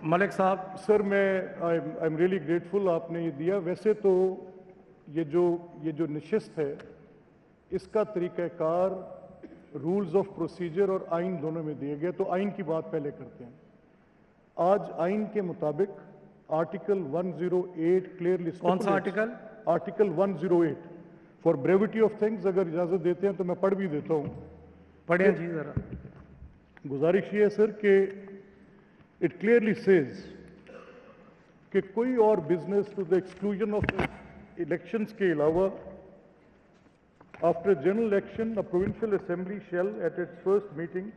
मलिक साहब। सर मैं I am really grateful आपने ये दिया। वैसे तो ये जो नशिस्त है इसका तरीक़ाकार रूल्स ऑफ प्रोसीजर और आइन दोनों में दिए गए, तो आइन की बात पहले करते हैं। आज आइन के मुताबिक आर्टिकल 108 क्लियरली, कौन सा article? Article 108। For brevity of things अगर इजाजत देते हैं तो मैं पढ़ भी देता हूं। पढ़िए जी जरा। गुजारिश ये है सर कि इट क्लियरली सेज कि कोई और business to the exclusion of elections के अलावा after a general election a provincial assembly shall at its first meeting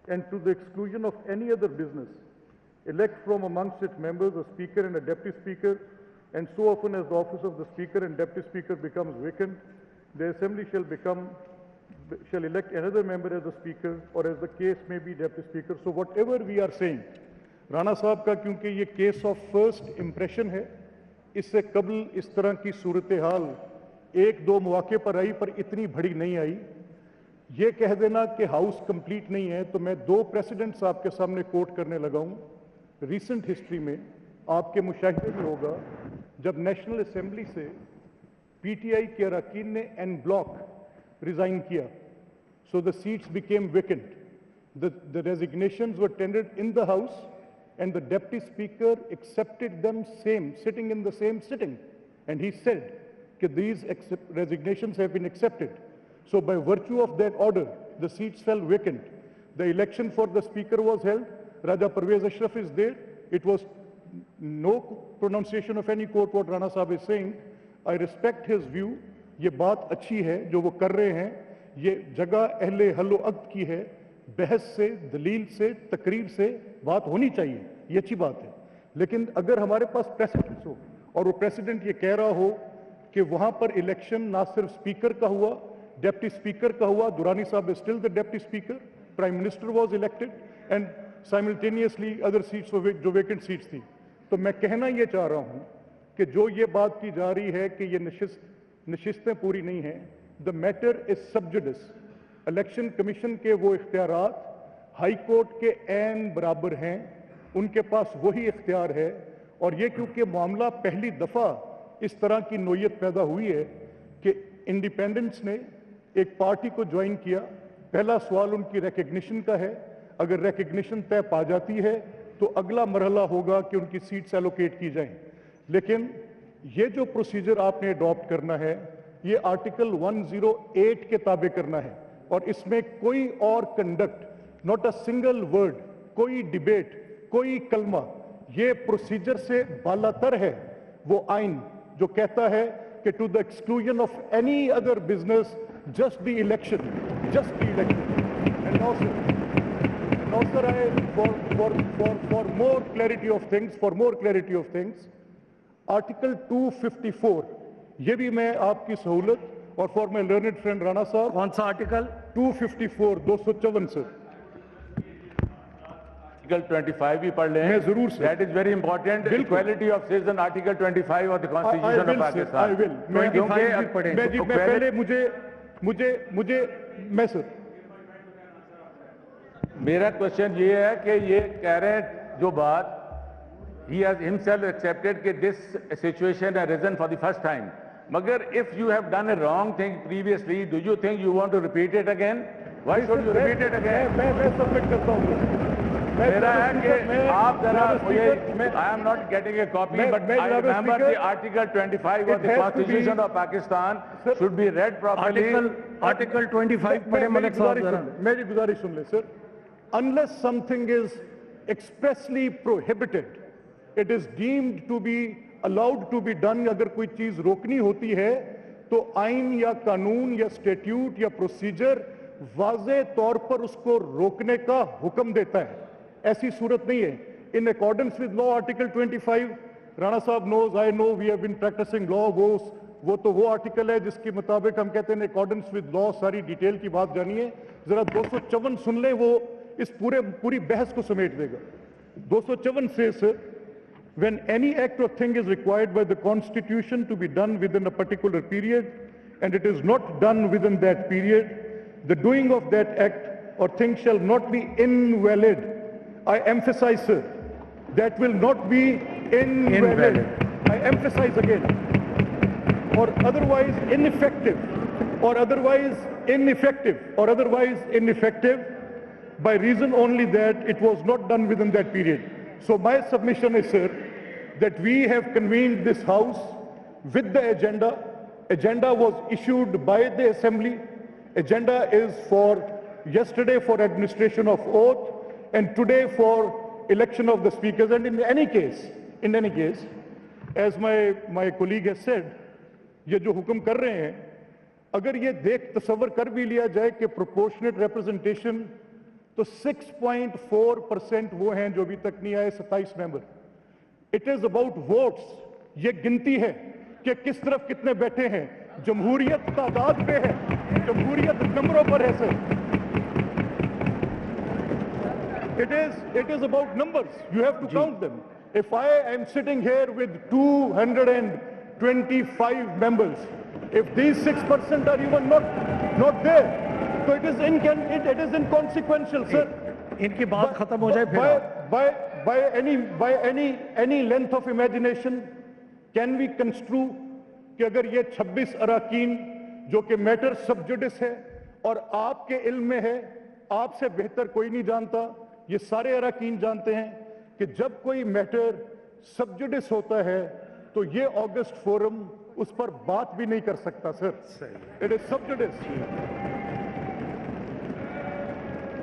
and to the exclusion of any other business elect from amongst its members a speaker and a deputy speaker, and so often as the office of the speaker and deputy speaker becomes vacant, the assembly shall elect another member as the speaker or as the case may be deputy speaker. So whatever we are saying, Rana साहब का क्योंकि ये case of first impression है, इससे कबल इस तरह की सूरत हाल एक दो मौके पर आई पर इतनी बड़ी नहीं आई। ये कह देना कि हाउस कंप्लीट नहीं है, तो मैं दो प्रेसिडेंट्स आपके सामने कोट करने लगा हूं। रिसेंट हिस्ट्री में आपके मुशाहिदे में होगा जब नेशनल असेंबली से पीटीआई के अरकान ने एन ब्लॉक रिजाइन किया, so the seats became vacant, the resignations were tendered in the house and the deputy speaker accepted them sitting in the same sitting, and he said that these resignations have been accepted. So by virtue of that order the seats fell vacant. The election for the speaker was held. Raja Parvez Ashraf is there. It was no pronunciation of any court what Rana Sahab is saying. I respect his view. ये बात अच्छी है जो वो कर रहे हैं, ये जगह अहले हल्लो अक्द की है, बहस से, दलील से, तकरीर से बात होनी चाहिए, ये अच्छी बात है। लेकिन अगर हमारे पास प्रेसिडेंट हो और वो प्रेसिडेंट ये कह रहा हो कि वहां पर इलेक्शन ना सिर्फ स्पीकर का हुआ, डेप्टी स्पीकर का हुआ, दुरानी साहब is still the deputy speaker, prime minister was elected and simultaneously other seats जो वेकेंट सीट्स थी, तो मैं कहना ये चाह रहा हूं कि जो ये बात की जा रही है कि ये नशिस्तें पूरी नहीं हैं, द मैटर इज सब जुडिस। इलेक्शन कमीशन के वो इख्तियारात हाई कोर्ट के ऐन बराबर हैं, उनके पास वही इख्तियार है। और ये क्योंकि मामला पहली दफा इस तरह की नोयत पैदा हुई है कि इंडिपेंडेंट्स ने एक पार्टी को ज्वाइन किया, पहला सवाल उनकी रिकग्निशन का है। अगर रिकग्निशन तय पा जाती है तो अगला मरहला होगा कि उनकी सीट्स एलोकेट की जाएं। लेकिन ये जो प्रोसीजर आपने अडॉप्ट करना है, ये आर्टिकल 108 के ताबे करना है, और इसमें कोई और conduct, not a single word, कोई डिबेट, कोई कलमा, ये प्रोसीजर से बालातर है वो आइन जो कहता है कि to the exclusion of any other business just the election, just the election. And now sir I for more clarity of things, article 254, ये भी मैं आपकी सहूलत और for my learned friend Rana sahab. कौन सा आर्टिकल? 254, 254 सर। आर्टिकल 25 भी पढ़ लें। मैं जरूर sir. That is very important. Equality of citizen, article 25 of the constitution of Pakistan. I will. मैं पहले मुझे मैं सर, मेरा क्वेश्चन ये है कि ये कह रहे हैं जो बात, he has himself accepted कि this situation has risen for the first time. मगर if you have done a wrong thing previously, do you think you want to repeat it again? Why should you repeat it again? मैं submit करता हूँ। मेरा है कि आप जरा मुझे, I am not getting a copy, but I remember the article 25 of the Constitution of Pakistan should be read properly. Article 25 पढ़े मलिक साहब। मेरी गुजारिश सुन ले sir. Unless something is expressly prohibited, it is deemed to be allowed to be done। अगर कोई चीज रोकनी होती है तो आइन या कानून या स्टैट्यूट या प्रोसीजर वाज़े तौर पर उसको रोकने का हुक्म देता है। ऐसी सूरत नहीं है। In accordance with law, article 25, Rana साहब knows, I know, we have been practising law. वो तो वो आर्टिकल है जिसके मुताबिक हम कहते हैं अकॉर्डेंस विद लॉ। सारी डिटेल की बात जानिए जरा। 254 सुन ले, वो इस पूरी बहस को समेट देगा। 254 से when any act or thing is required by the Constitution to be done within a particular period and it is not done within that period, the doing of that act or thing shall not be invalid. I emphasize, sir, that will not be invalid. I emphasize again, or otherwise ineffective, or otherwise ineffective, or otherwise ineffective by reason only that it was not done within that period. So my submission is, sir, that we have convened this House with the agenda. Agenda was issued by the Assembly. Agenda is for yesterday for administration of oath and today for election of the speakers. And in any case, as my colleague has said, ये जो हुक्म कर रहे हैं, अगर ये देख तसव्वुर कर भी लिया जाए कि प्रोपोर्शनेट रिप्रेजेंटेशन, तो 6.4% वो हैं जो अभी तक नहीं आए 27 member. It is about votes. ये गिनती है कि किस तरफ कितने बैठे हैं. जमहूरियत तादाद पे है, जमहूरियत नंबरों पर है sir. It is about numbers. You have to count them. If I am sitting here with 225 members, if these 6% are even not there, so it is inconsequential, sir. इनकी बात खत्म हो जाए फिर. By any length of imagination, can we construe कि अगर ये 26 अराकीन जो कि मैटर सब जुडिस है और आपके इल्म में है, आपसे बेहतर कोई नहीं जानता, ये सारे अराकीन जानते हैं कि जब कोई मैटर सब जुडिस होता है तो ये ऑगस्ट फोरम उस पर बात भी नहीं कर सकता सर. इट इज सब जुडिस.